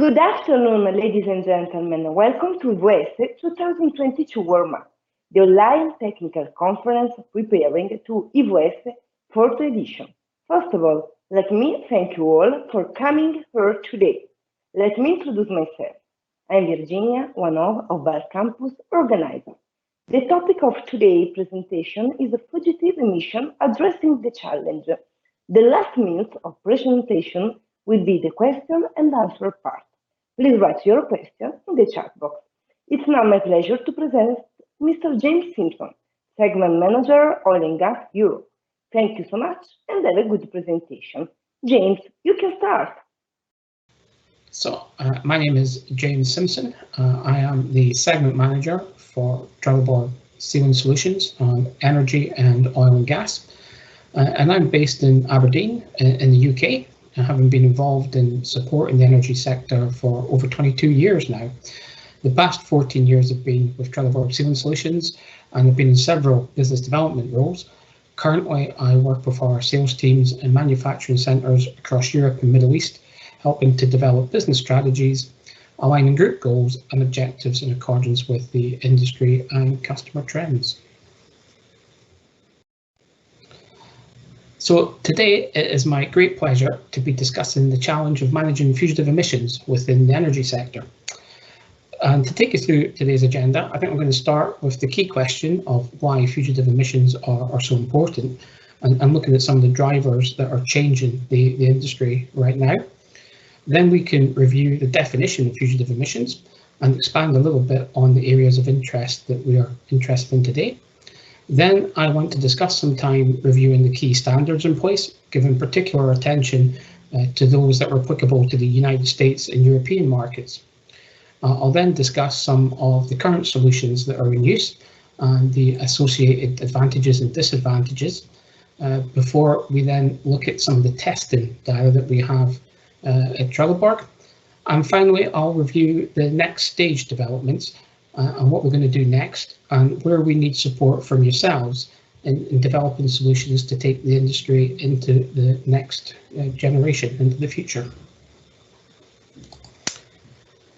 Good afternoon, ladies and gentlemen. Welcome to IVS 2022 warm-up, the online technical conference preparing to IVS 4th edition. First of all, let me thank you all for coming here today. Let me introduce myself. I'm Virginia, one of VALVEcampus organizers. The topic of today's presentation is fugitive emission addressing the challenge. The last minute of presentation will be the question and answer part. Please write your question in the chat box. It's now my pleasure to present Mr. James Simpson, Segment Manager, Oil and Gas Europe. Thank you so much and have a good presentation. James, you can start. So, my name is James Simpson. I am the Segment Manager for Trelleborg Sealing Solutions on energy and oil and gas. And I'm based in Aberdeen in the UK. Having been involved in supporting the energy sector for over 22 years now. The past 14 years have been with Trelleborg Sealing Solutions and have been in several business development roles. Currently, I work with our sales teams and manufacturing centres across Europe and Middle East, helping to develop business strategies, aligning group goals and objectives in accordance with the industry and customer trends. So today it is my great pleasure to be discussing the challenge of managing fugitive emissions within the energy sector. And to take you through today's agenda, I think I'm going to start with the key question of why fugitive emissions are so important and looking at some of the drivers that are changing the industry right now. Then we can review the definition of fugitive emissions and expand a little bit on the areas of interest that we are interested in today. Then I want to discuss some time reviewing the key standards in place, giving particular attention to those that are applicable to the United States and European markets. I'll then discuss some of the current solutions that are in use and the associated advantages and disadvantages before we then look at some of the testing data that we have at Trelleborg. And finally, I'll review the next stage developments and what we're going to do next and where we need support from yourselves in developing solutions to take the industry into the next generation, into the future.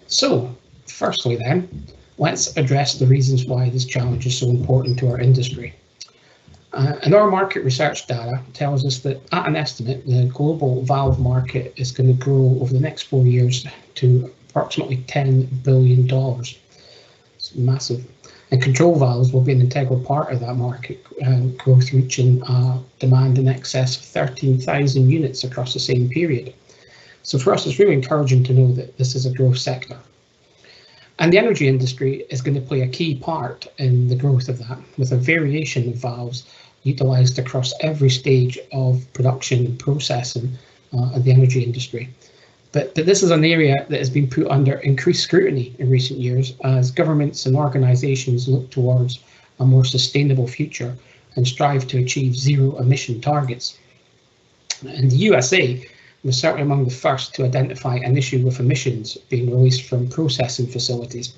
So, firstly then, let's address the reasons why this challenge is so important to our industry. And our market research data tells us that at an estimate, the global valve market is going to grow over the next 4 years to approximately $10 billion. It's massive. And control valves will be an integral part of that market growth, reaching demand in excess of 13,000 units across the same period. So for us, it's really encouraging to know that this is a growth sector. And the energy industry is going to play a key part in the growth of that, with a variation of valves utilised across every stage of production and processing of the energy industry. But this is an area that has been put under increased scrutiny in recent years as governments and organisations look towards a more sustainable future and strive to achieve zero emission targets. And the USA was certainly among the first to identify an issue with emissions being released from processing facilities.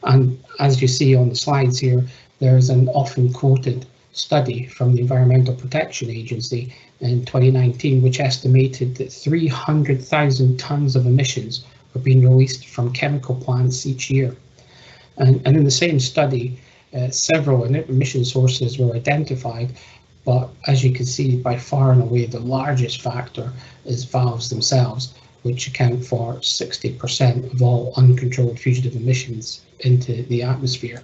And as you see on the slides here, there's an often quoted study from the Environmental Protection Agency in 2019, which estimated that 300,000 tonnes of emissions were being released from chemical plants each year. And in the same study, several emission sources were identified, but as you can see, by far and away, the largest factor is valves themselves, which account for 60% of all uncontrolled fugitive emissions into the atmosphere.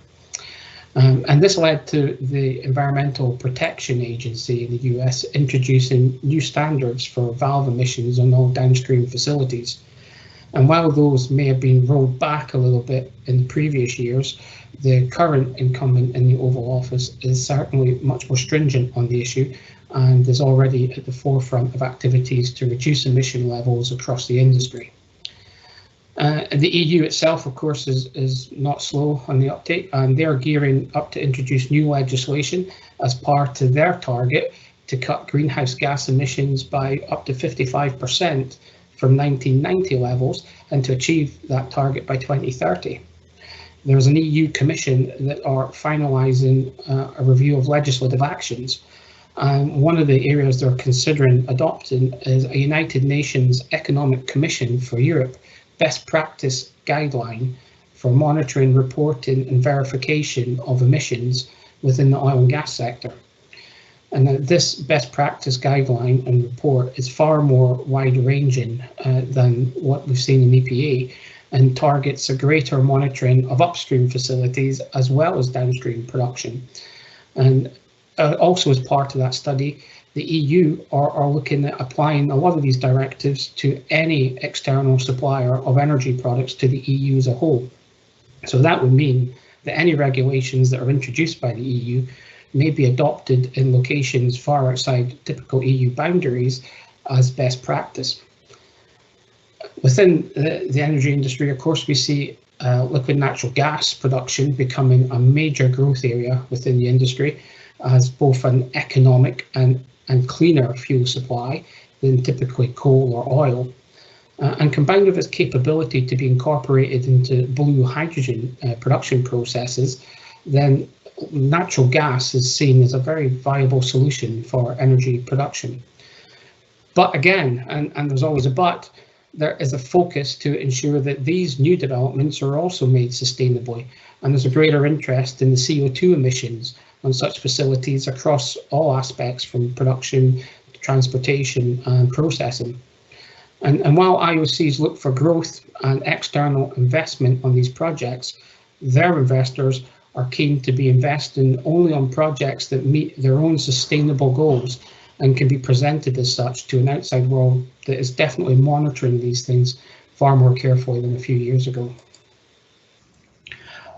And this led to the Environmental Protection Agency in the US introducing new standards for valve emissions on all downstream facilities. And while those may have been rolled back a little bit in the previous years, the current incumbent in the Oval Office is certainly much more stringent on the issue and is already at the forefront of activities to reduce emission levels across the industry. The EU itself, of course, is not slow on the uptake, and they're gearing up to introduce new legislation as part of their target to cut greenhouse gas emissions by up to 55% from 1990 levels and to achieve that target by 2030. There's an EU Commission that are finalising a review of legislative actions. And one of the areas they're considering adopting is a United Nations Economic Commission for Europe best practice guideline for monitoring, reporting and verification of emissions within the oil and gas sector. And this best practice guideline and report is far more wide-ranging than what we've seen in EPA, and targets a greater monitoring of upstream facilities as well as downstream production. And also as part of that study, the EU are looking at applying a lot of these directives to any external supplier of energy products to the EU as a whole. So that would mean that any regulations that are introduced by the EU may be adopted in locations far outside typical EU boundaries as best practice. Within the energy industry, of course, we see liquid natural gas production becoming a major growth area within the industry as both an economic and cleaner fuel supply than typically coal or oil. And combined with its capability to be incorporated into blue hydrogen production processes, then natural gas is seen as a very viable solution for energy production. But again, and there's always a but, there is a focus to ensure that these new developments are also made sustainably, and there's a greater interest in the CO2 emissions on such facilities across all aspects from production, transportation and processing. And while IOCs look for growth and external investment on these projects, their investors are keen to be investing only on projects that meet their own sustainable goals and can be presented as such to an outside world that is definitely monitoring these things far more carefully than a few years ago.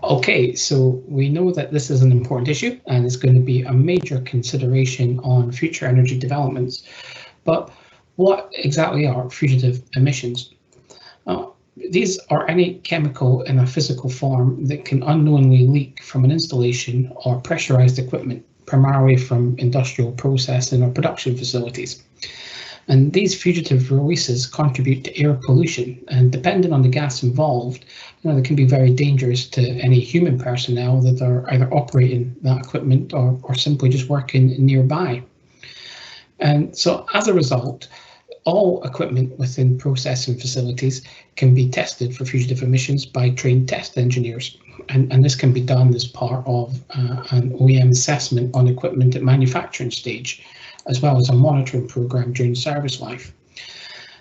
Okay, so we know that this is an important issue and it's going to be a major consideration on future energy developments. But what exactly are fugitive emissions? These are any chemical in a physical form that can unknowingly leak from an installation or pressurized equipment, primarily from industrial processing or production facilities. And these fugitive releases contribute to air pollution, and depending on the gas involved, they can be very dangerous to any human personnel that are either operating that equipment or simply just working nearby. And so as a result, all equipment within processing facilities can be tested for fugitive emissions by trained test engineers. And this can be done as part of an OEM assessment on equipment at manufacturing stage, as well as a monitoring program during service life.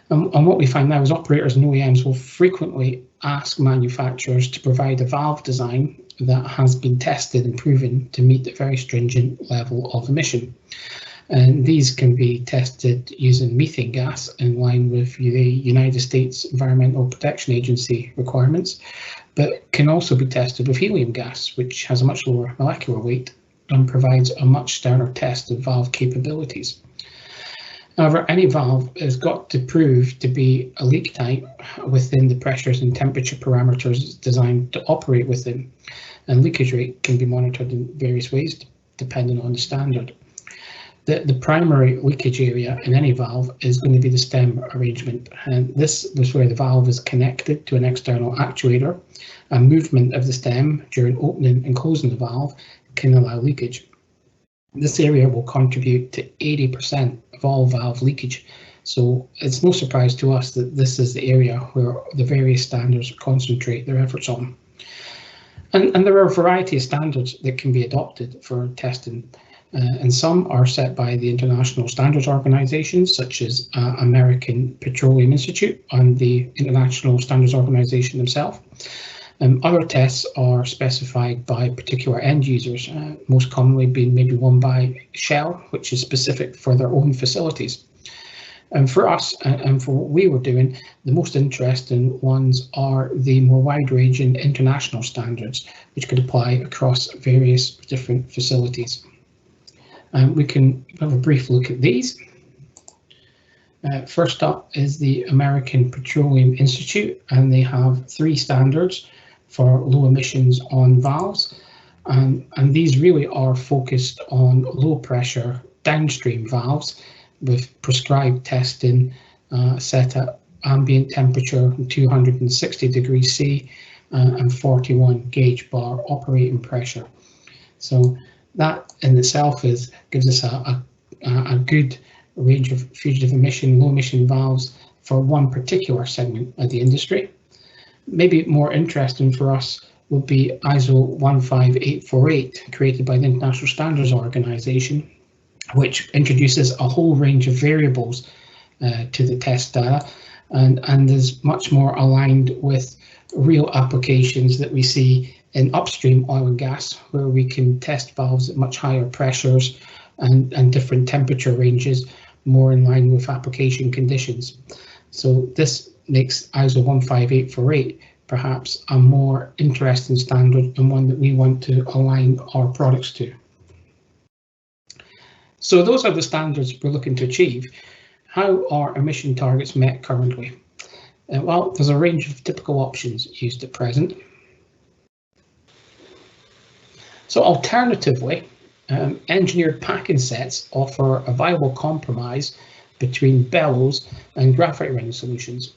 And what we find now is operators and OEMs will frequently ask manufacturers to provide a valve design that has been tested and proven to meet a very stringent level of emission. And these can be tested using methane gas in line with the United States Environmental Protection Agency requirements, but can also be tested with helium gas, which has a much lower molecular weight and provides a much sterner test of valve capabilities. However, any valve has got to prove to be a leak type within the pressures and temperature parameters designed to operate within, and leakage rate can be monitored in various ways depending on the standard. The primary leakage area in any valve is going to be the stem arrangement, and this is where the valve is connected to an external actuator. And movement of the stem during opening and closing the valve can allow leakage. This area will contribute to 80% of all valve leakage, so it's no surprise to us that this is the area where the various standards concentrate their efforts on. And there are a variety of standards that can be adopted for testing. And some are set by the international standards organizations, such as American Petroleum Institute and the International Standards Organization themselves. Other tests are specified by particular end users, most commonly being maybe one by Shell, which is specific for their own facilities. And for us, and for what we were doing, the most interesting ones are the more wide-ranging international standards, which could apply across various different facilities. We can have a brief look at these. First up is the American Petroleum Institute, and they have 3 standards for low emissions on valves. And these really are focused on low pressure downstream valves with prescribed testing set at ambient temperature 260 degrees C and 41 gauge bar operating pressure. So that in itself gives us a good range of fugitive emission, low emission valves for one particular segment of the industry. Maybe more interesting for us would be ISO 15848, created by the International Standards Organization, which introduces a whole range of variables to the test data and is much more aligned with real applications that we see in upstream oil and gas, where we can test valves at much higher pressures and different temperature ranges, more in line with application conditions. So this makes ISO 15848 perhaps a more interesting standard and one that we want to align our products to. So those are the standards we're looking to achieve. How are emission targets met currently? Well, there's a range of typical options used at present. So alternatively, engineered packing sets offer a viable compromise between bellows and graphite ring solutions.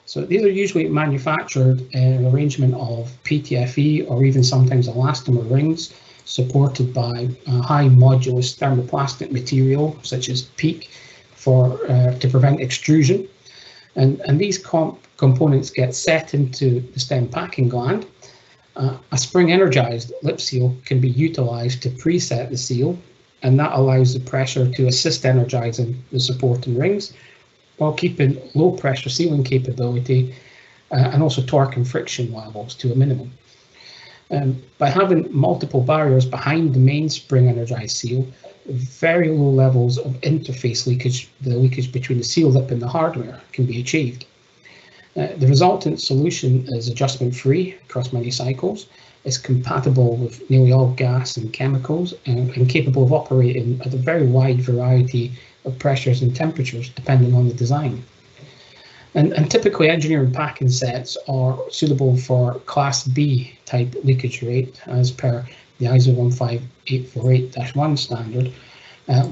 So these are usually manufactured in an arrangement of PTFE or even sometimes elastomer rings, supported by a high modulus thermoplastic material such as PEEK to prevent extrusion. And these components get set into the stem packing gland. A spring-energized lip seal can be utilized to preset the seal, and that allows the pressure to assist energizing the supporting rings while keeping low pressure sealing capability and also torque and friction levels to a minimum. By having multiple barriers behind the main spring-energized seal, very low levels of interface leakage, the leakage between the seal lip and the hardware, can be achieved. The resultant solution is adjustment-free across many cycles. It's compatible with nearly all gas and chemicals and capable of operating at a very wide variety of pressures and temperatures depending on the design. And typically engineering packing sets are suitable for Class B type leakage rate as per the ISO 15848-1 standard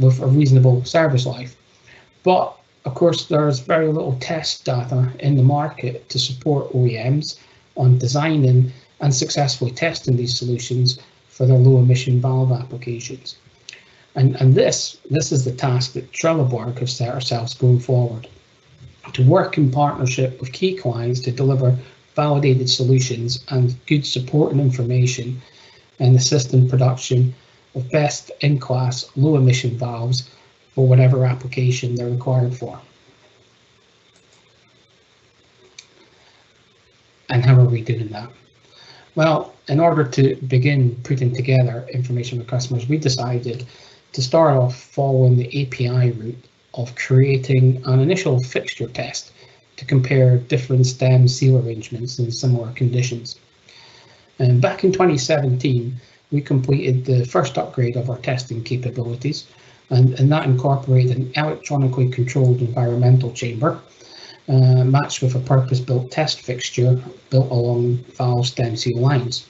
with a reasonable service life. But of course, there's very little test data in the market to support OEMs on designing and successfully testing these solutions for their low emission valve applications. And this is the task that Trelleborg have set ourselves going forward, to work in partnership with key clients to deliver validated solutions and good support and information and assist in production of best in class low emission valves for whatever application they're required for. And how are we doing that? Well, in order to begin putting together information with customers, we decided to start off following the API route of creating an initial fixture test to compare different stem seal arrangements in similar conditions. And back in 2017, we completed the first upgrade of our testing capabilities, and that incorporated an electronically controlled environmental chamber matched with a purpose-built test fixture built along valve stem seal lines.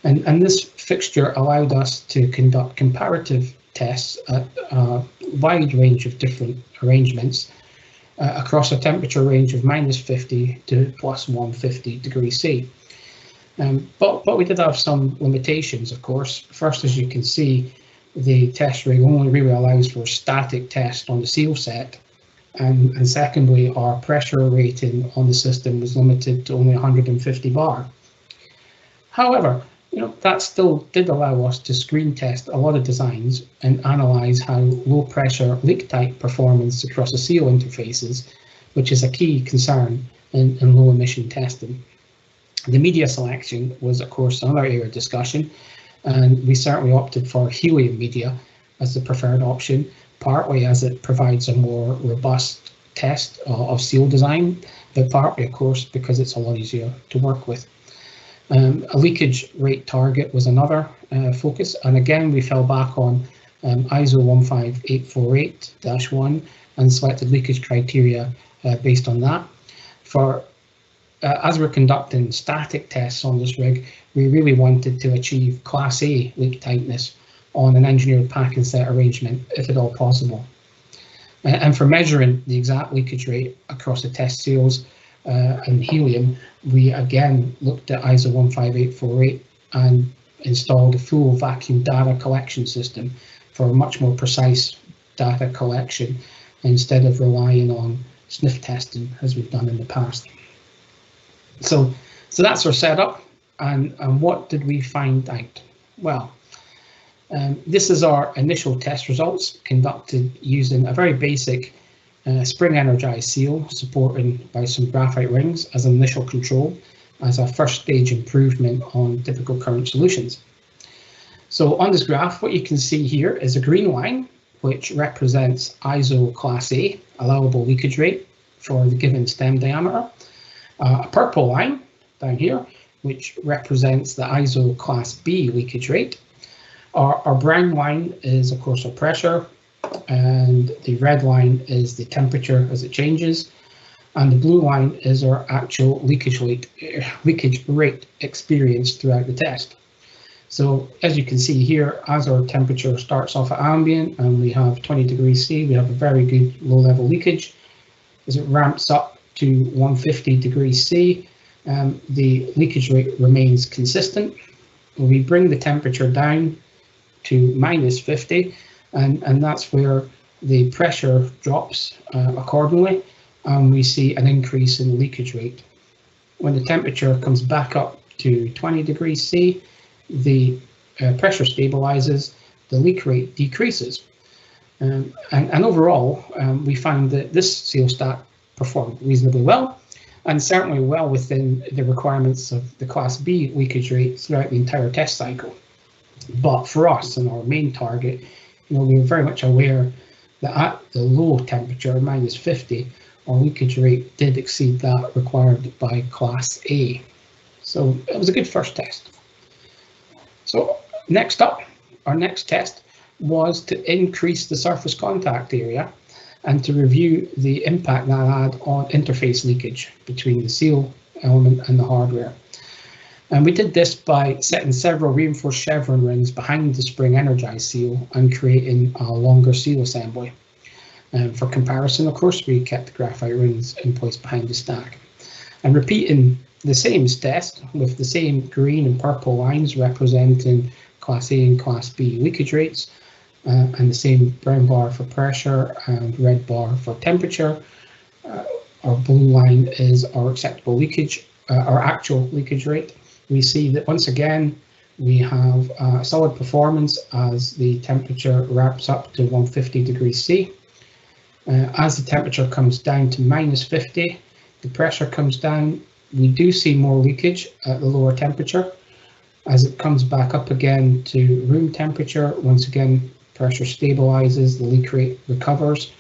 And this fixture allowed us to conduct comparative tests at a wide range of different arrangements across a temperature range of -50 to +150 degrees C. But we did have some limitations, of course. First, as you can see, the test rig only really allows for a static test on the seal set. And secondly, our pressure rating on the system was limited to only 150 bar. However, that still did allow us to screen test a lot of designs and analyze how low pressure leak type performance across the seal interfaces, which is a key concern in low emission testing. The media selection was, of course, another area of discussion, and we certainly opted for helium media as the preferred option, partly as it provides a more robust test of seal design, but partly, of course, because it's a lot easier to work with. A leakage rate target was another focus, and again we fell back on ISO 15848-1 and selected leakage criteria based on that. As we're conducting static tests on this rig, we really wanted to achieve Class A leak tightness on an engineered packing set arrangement, if at all possible. And for measuring the exact leakage rate across the test seals and helium, we again looked at ISO 15848 and installed a full vacuum data collection system for a much more precise data collection instead of relying on sniff testing as we've done in the past. So that's our setup, and what did we find out? Well, this is our initial test results conducted using a very basic spring energized seal supported by some graphite rings as an initial control, as a first stage improvement on typical current solutions. So on this graph, what you can see here is a green line, which represents ISO Class A, allowable leakage rate for the given stem diameter. A purple line down here, which represents the ISO Class B leakage rate. Our brown line is, of course, our pressure, and the red line is the temperature as it changes, and the blue line is our actual leakage rate experienced throughout the test. So as you can see here, as our temperature starts off at ambient and we have 20 degrees C, we have a very good low level leakage. As it ramps up to 150 degrees C, the leakage rate remains consistent. We bring the temperature down to -50, and that's where the pressure drops accordingly, and we see an increase in the leakage rate. When the temperature comes back up to 20 degrees C, the pressure stabilizes, the leak rate decreases. And overall, we find that this seal stack performed reasonably well, and certainly well within the requirements of the Class B leakage rate throughout the entire test cycle. But for us and our main target, we were very much aware that at the low temperature, -50, our leakage rate did exceed that required by Class A. So it was a good first test. So next up, our next test was to increase the surface contact area and to review the impact that had on interface leakage between the seal element and the hardware. And we did this by setting several reinforced chevron rings behind the spring energized seal and creating a longer seal assembly. And for comparison, of course, we kept the graphite rings in place behind the stack. And repeating the same test with the same green and purple lines representing Class A and Class B leakage rates, and the same brown bar for pressure and red bar for temperature. Our blue line is our acceptable leakage, our actual leakage rate. We see that once again we have solid performance as the temperature ramps up to 150 degrees C. As the temperature comes down to -50, the pressure comes down. We do see more leakage at the lower temperature. As it comes back up again to room temperature, once again pressure stabilizes, the leak rate recovers.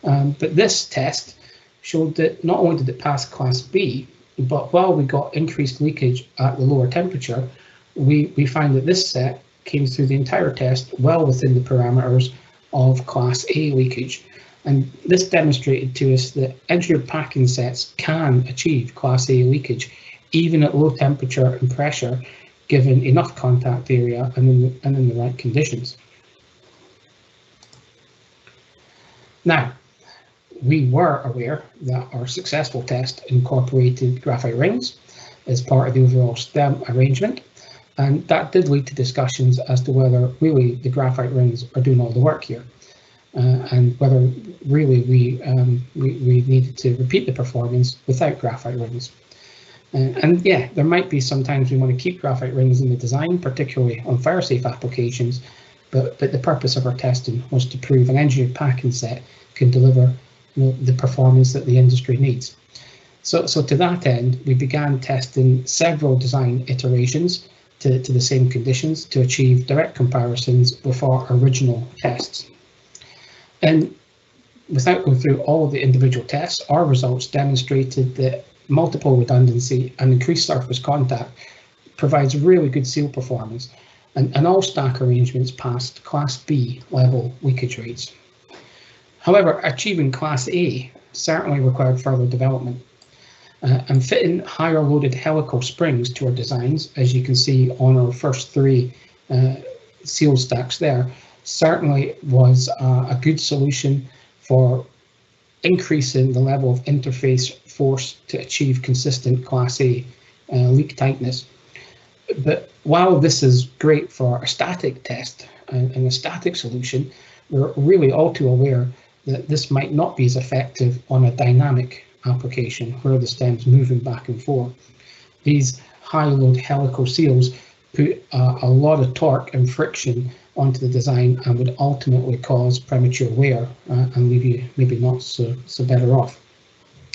But this test showed that not only did it pass Class B, but while we got increased leakage at the lower temperature, we find that this set came through the entire test well within the parameters of Class A leakage. And this demonstrated to us that engineered packing sets can achieve Class A leakage even at low temperature and pressure, given enough contact area and in the right conditions. Now, we were aware that our successful test incorporated graphite rings as part of the overall stem arrangement, and that did lead to discussions as to whether really the graphite rings are doing all the work here, and whether really we needed to repeat the performance without graphite rings. And yeah, there might be sometimes we want to keep graphite rings in the design, particularly on fire-safe applications, but the purpose of our testing was to prove an engineered packing set can deliver the performance that the industry needs. So to that end, we began testing several design iterations to the same conditions to achieve direct comparisons with our original tests. And without going through all the individual tests, our results demonstrated that multiple redundancy and increased surface contact provides really good seal performance, and all stack arrangements passed Class B level leakage rates. However, achieving Class A certainly required further development, and fitting higher loaded helical springs to our designs, as you can see on our first three seal stacks there, certainly was a good solution for increasing the level of interface force to achieve consistent Class A leak tightness. But while this is great for a static test and a static solution, we're really all too aware that this might not be as effective on a dynamic application where the stem's moving back and forth. These high-load helical seals put a lot of torque and friction onto the design and would ultimately cause premature wear and leave you maybe not so better off.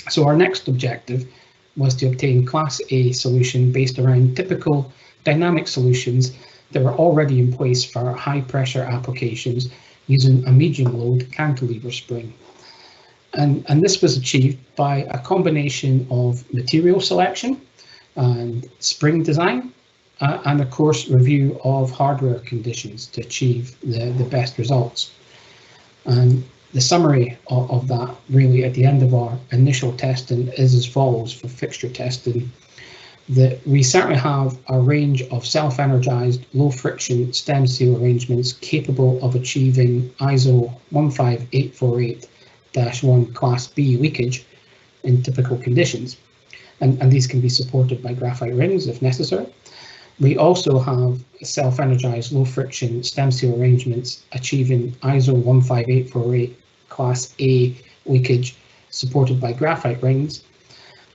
So our next objective was to obtain Class A solution based around typical dynamic solutions that were already in place for high-pressure applications using a medium-load cantilever spring. And this was achieved by a combination of material selection and spring design, and of course review of hardware conditions to achieve the best results. And the summary of that really at the end of our initial testing is as follows for fixture testing: that we certainly have a range of self-energized low friction stem seal arrangements capable of achieving ISO 15848-1 Class B leakage in typical conditions. And these can be supported by graphite rings if necessary. We also have self-energized low friction stem seal arrangements achieving ISO 15848 Class A leakage supported by graphite rings.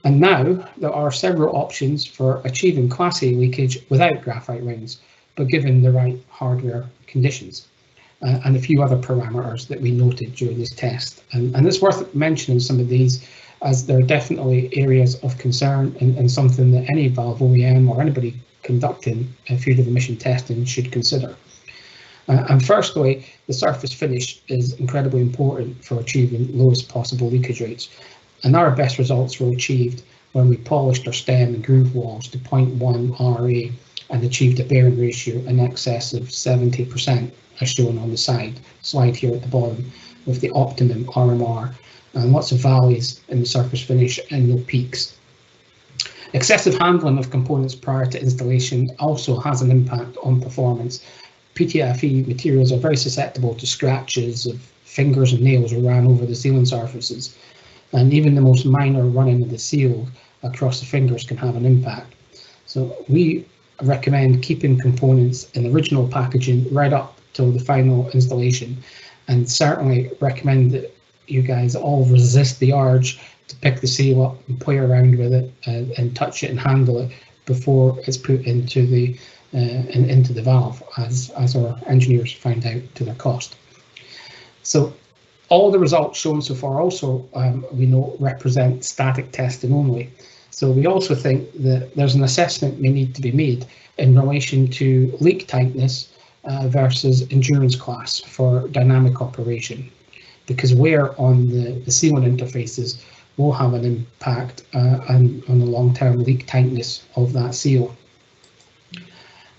And now there are several options for achieving Class A leakage without graphite rings, but given the right hardware conditions. And a few other parameters that we noted during this test. And it's worth mentioning some of these, as there are definitely areas of concern and something that any valve OEM or anybody conducting fugitive emission testing should consider. And firstly, the surface finish is incredibly important for achieving lowest possible leakage rates. And our best results were achieved when we polished our stem and groove walls to 0.1 RA and achieved a bearing ratio in excess of 70%, as shown on the slide here at the bottom, with the optimum RMR and lots of valleys in the surface finish and no peaks. Excessive handling of components prior to installation also has an impact on performance. PTFE materials are very susceptible to scratches of fingers and nails ran over the sealing surfaces, and even the most minor running of the seal across the fingers can have an impact. So we recommend keeping components in original packaging right up till the final installation, and certainly recommend that you guys all resist the urge to pick the seal up and play around with it and touch it and handle it before it's put into the valve, as our engineers find out to their cost. So all the results shown so far also we know represent static testing only. So we also think that there's an assessment may need to be made in relation to leak tightness versus endurance class for dynamic operation, because wear on the sealing interfaces will have an impact on the long-term leak tightness of that seal.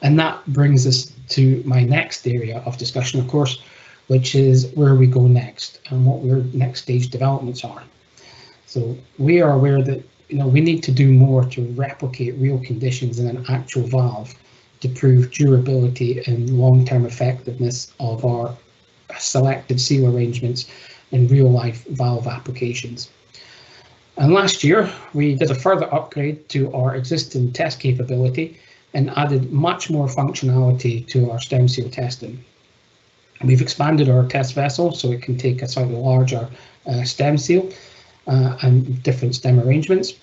And that brings us to my next area of discussion, of course, which is where we go next and what our next stage developments are. So we are aware that we need to do more to replicate real conditions in an actual valve to prove durability and long-term effectiveness of our selected seal arrangements in real-life valve applications. And last year, we did a further upgrade to our existing test capability and added much more functionality to our stem seal testing. We've expanded our test vessel so it can take a slightly larger stem seal and different stem arrangements.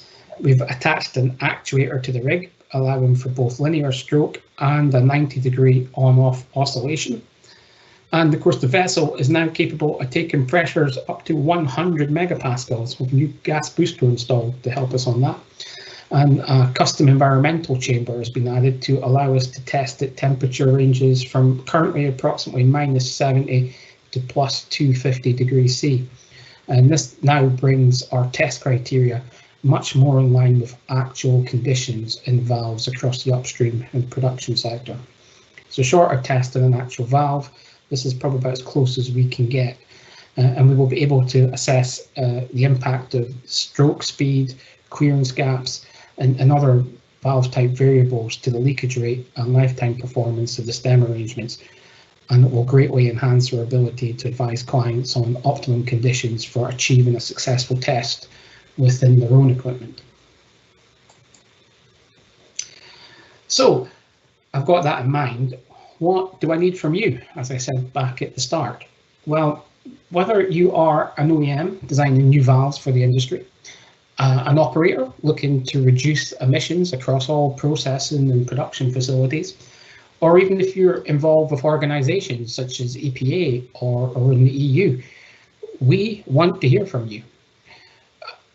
We've attached an actuator to the rig, allowing for both linear stroke and a 90-degree on-off oscillation. And of course, the vessel is now capable of taking pressures up to 100 megapascals with new gas booster installed to help us on that. And a custom environmental chamber has been added to allow us to test at temperature ranges from currently approximately -70 to +250 degrees C. And this now brings our test criteria much more in line with actual conditions in valves across the upstream and production sector. So shorter test than an actual valve. This is probably about as close as we can get. And we will be able to assess the impact of stroke speed, clearance gaps, and other valve type variables to the leakage rate and lifetime performance of the stem arrangements. And it will greatly enhance our ability to advise clients on optimum conditions for achieving a successful test within their own equipment. So I've got that in mind. What do I need from you, as I said back at the start? Well, whether you are an OEM designing new valves for the industry, an operator looking to reduce emissions across all processing and production facilities, or even if you're involved with organisations such as EPA or in the EU, we want to hear from you.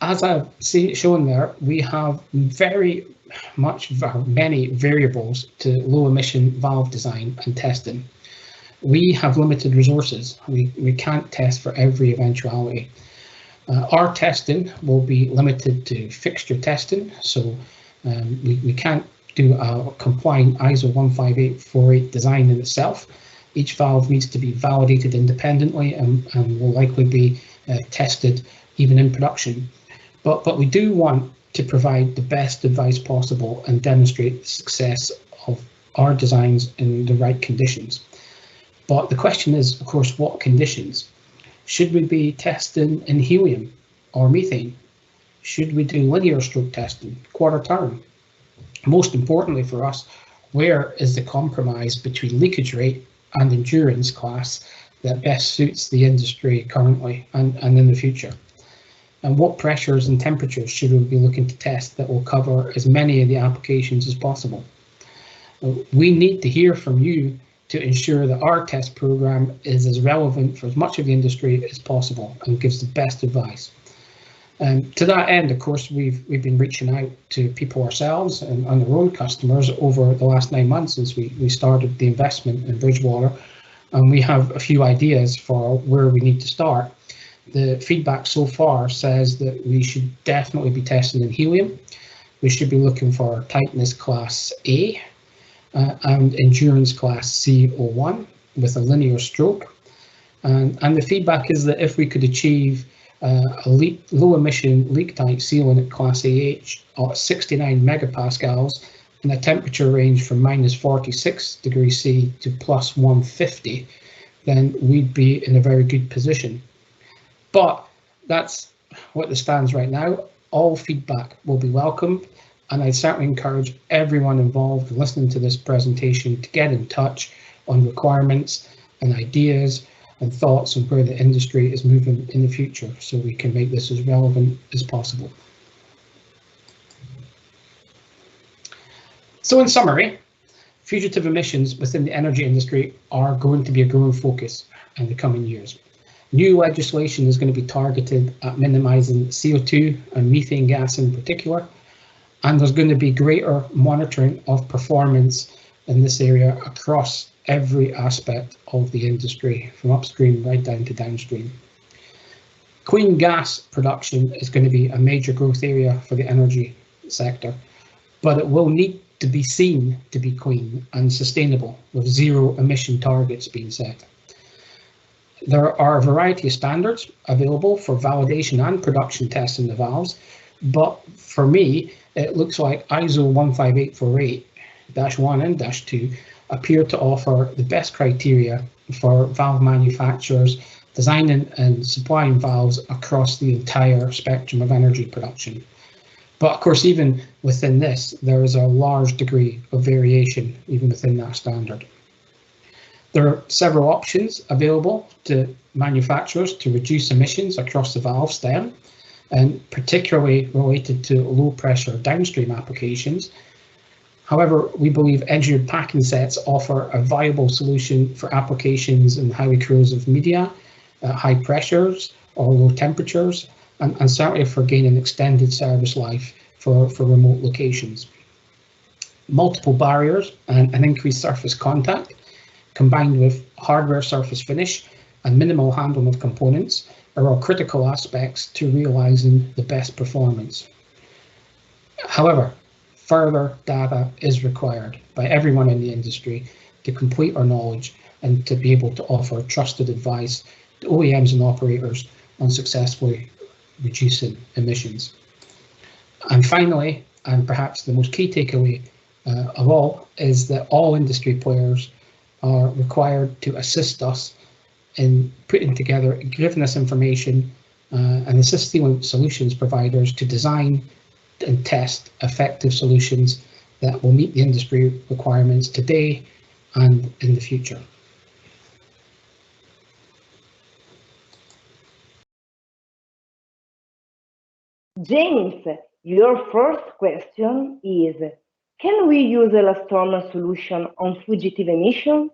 As I've shown there, we have many variables to low emission valve design and testing. We have limited resources. We can't test for every eventuality. Our testing will be limited to fixture testing, so we can't do a compliant ISO 15848 design in itself. Each valve needs to be validated independently and will likely be tested even in production. But we do want to provide the best advice possible and demonstrate the success of our designs in the right conditions. But the question is, of course, what conditions? Should we be testing in helium or methane? Should we do linear stroke testing, quarter turn? Most importantly for us, where is the compromise between leakage rate and endurance class that best suits the industry currently and in the future? And what pressures and temperatures should we be looking to test that will cover as many of the applications as possible? We need to hear from you to ensure that our test program is as relevant for as much of the industry as possible and gives the best advice. To that end, of course, we've been reaching out to people ourselves and our own customers over the last 9 months since we started the investment in Bridgewater, and we have a few ideas for where we need to start. The feedback so far says that we should definitely be testing in helium. We should be looking for tightness class A and endurance class C01 with a linear stroke. And the feedback is that if we could achieve a low emission leak tight sealing at class AH at 69 megapascals and a temperature range from -46 degrees C to +150, then we'd be in a very good position. But that's what it stands right now. All feedback will be welcomed, and I certainly encourage everyone involved in listening to this presentation to get in touch on requirements and ideas and thoughts on where the industry is moving in the future, so we can make this as relevant as possible. So in summary, fugitive emissions within the energy industry are going to be a growing focus in the coming years. New legislation is going to be targeted at minimising CO2 and methane gas in particular, and there's going to be greater monitoring of performance in this area across every aspect of the industry, from upstream right down to downstream. Clean gas production is going to be a major growth area for the energy sector, but it will need to be seen to be clean and sustainable, with zero emission targets being set. There are a variety of standards available for validation and production testing the valves, but for me, it looks like ISO 15848-1 and -2 appear to offer the best criteria for valve manufacturers designing and supplying valves across the entire spectrum of energy production. But of course, even within this, there is a large degree of variation even within that standard. There are several options available to manufacturers to reduce emissions across the valve stem, and particularly related to low pressure downstream applications. However, we believe engineered packing sets offer a viable solution for applications in highly corrosive media, high pressures or low temperatures, and certainly for gaining extended service life for remote locations. Multiple barriers and an increased surface contact, combined with hardware surface finish and minimal handling of components, are all critical aspects to realising the best performance. However, further data is required by everyone in the industry to complete our knowledge and to be able to offer trusted advice to OEMs and operators on successfully reducing emissions. And finally, and perhaps the most key takeaway of all, is that all industry players are required to assist us in putting together, giving us information and assist Sealing Solutions providers to design and test effective solutions that will meet the industry requirements today and in the future. James, your first question is, can we use elastomer solution on fugitive emission?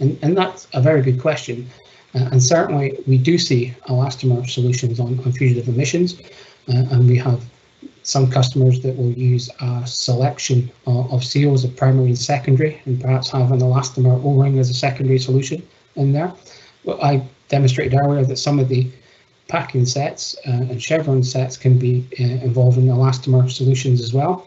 And that's a very good question. And certainly we do see elastomer solutions on fugitive emissions, and we have some customers that will use a selection of seals of primary and secondary, and perhaps have an elastomer O-ring as a secondary solution in there. But I demonstrated earlier that some of the packing sets and chevron sets can be involving elastomer solutions as well.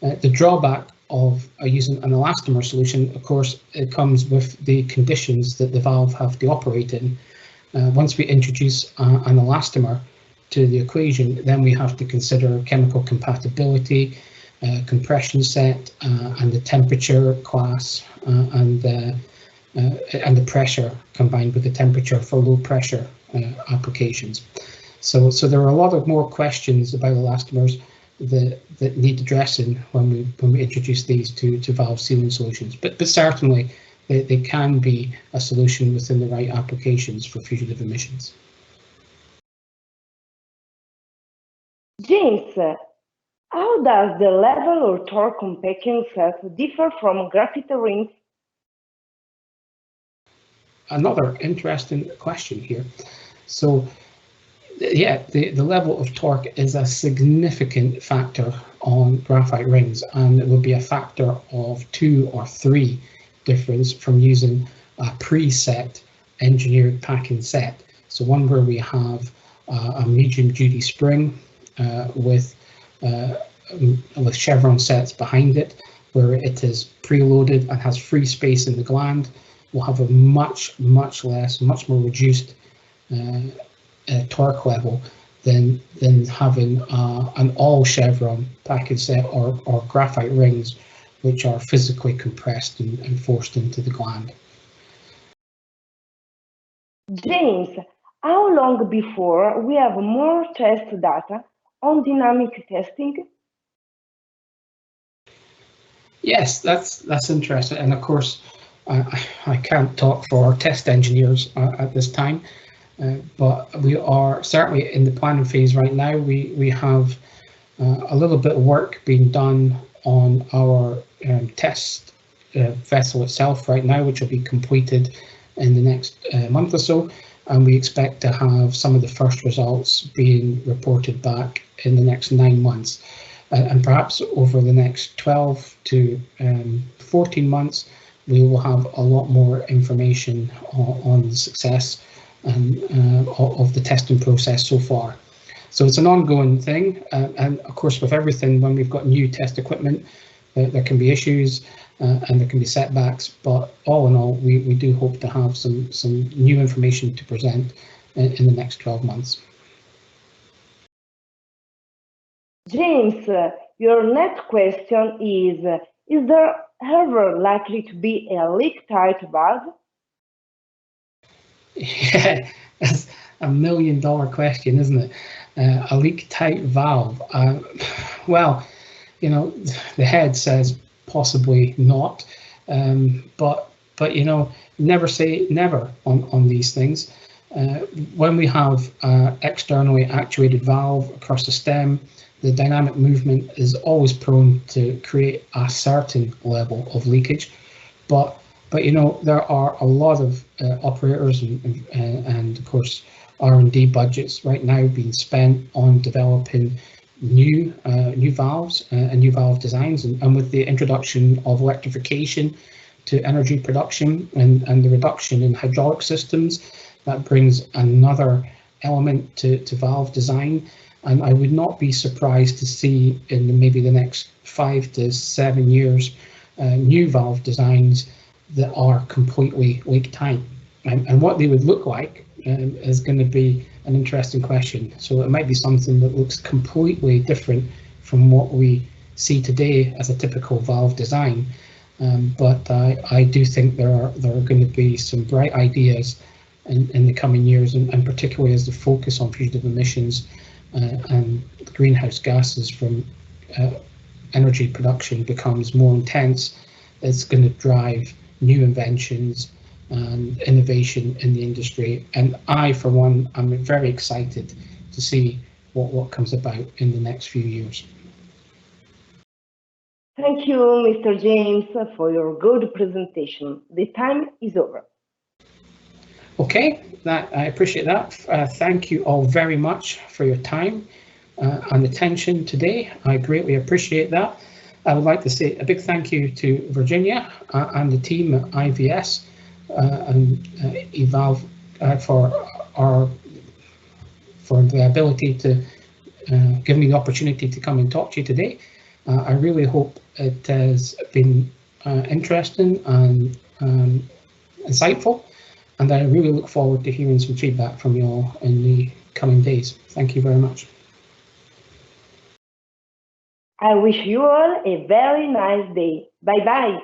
The drawback of using an elastomer solution, of course, it comes with the conditions that the valve have to operate in. Once we introduce an elastomer to the equation, then we have to consider chemical compatibility, compression set, and the temperature class, and the pressure combined with the temperature for low pressure applications. So there are a lot of more questions about elastomers that need addressing when we introduce these to valve sealing solutions. But certainly they can be a solution within the right applications for fugitive emissions. James, how does the level or torque on packing sets differ from graphite rings? Another interesting question here. So yeah, the level of torque is a significant factor on graphite rings, and it would be a factor of 2 or 3 difference from using a preset engineered packing set. So one where we have a medium duty spring with chevron sets behind it, where it is preloaded and has free space in the gland, will have a much more reduced torque level than having an all chevron packing set or graphite rings, which are physically compressed and forced into the gland. James, how long before we have more test data on dynamic testing? Yes, that's interesting, and of course I can't talk for test engineers at this time, but we are certainly in the planning phase right now. We have a little bit of work being done on our test vessel itself right now, which will be completed in the next month or so, and we expect to have some of the first results being reported back in the next 9 months, and perhaps over the next 12 to 14 months we will have a lot more information on the success of the testing process so far. So it's an ongoing thing, and of course with everything, when we've got new test equipment, there can be issues and there can be setbacks, but all in all we do hope to have some new information to present in the next 12 months. James, your next question is there ever likely to be a leak-tight valve? Yeah, that's a $1 million question, isn't it? A leak-tight valve. Well, you know, the head says possibly not, but you know, never say never on these things. When we have externally actuated valve across the stem, the dynamic movement is always prone to create a certain level of leakage, but you know, there are a lot of operators and of course R&D budgets right now being spent on developing new valves and new valve designs, and with the introduction of electrification to energy production and the reduction in hydraulic systems, that brings another element to valve design. And I would not be surprised to see in maybe the next 5 to 7 years new valve designs that are completely leak-tight. And what they would look like is going to be an interesting question. So it might be something that looks completely different from what we see today as a typical valve design. But I do think there are going to be some bright ideas in the coming years, and particularly as the focus on fugitive emissions and greenhouse gases from energy production becomes more intense. It's going to drive new inventions and innovation in the industry, and I, for one, am very excited to see what comes about in the next few years. Thank you, Mr. James, for your good presentation. The time is over. Okay, I appreciate that. Thank you all very much for your time and attention today. I greatly appreciate that. I would like to say a big thank you to Virginia and the team at IVS and eValve for the ability to give me the opportunity to come and talk to you today. I really hope it has been interesting and insightful, and I really look forward to hearing some feedback from you all in the coming days. Thank you very much. I wish you all a very nice day. Bye-bye.